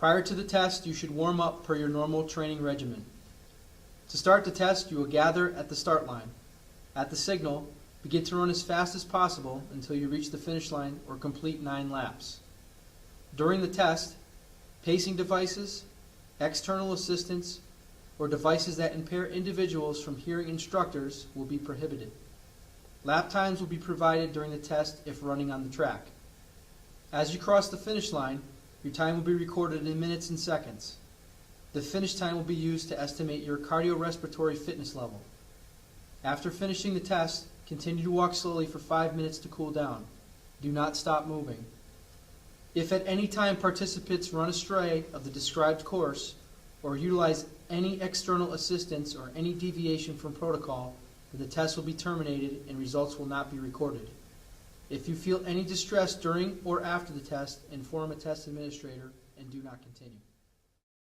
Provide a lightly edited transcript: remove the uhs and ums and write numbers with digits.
Prior to the test, you should warm up per your normal training regimen. To start the test, you will gather at the start line. At the signal, begin to run as fast as possible until you reach the finish line or complete 9 laps. During the test, pacing devices, external assistance, or devices that impair individuals from hearing instructors will be prohibited. Lap times will be provided during the test if running on the track. As you cross the finish line, your time will be recorded in minutes and seconds. The finish time will be used to estimate your cardiorespiratory fitness level. After finishing the test, continue to walk slowly for 5 minutes to cool down. Do not stop moving. If at any time participants run astray of the described course or utilize any external assistance or any deviation from protocol, then the test will be terminated and results will not be recorded. If you feel any distress during or after the test, inform a test administrator and do not continue.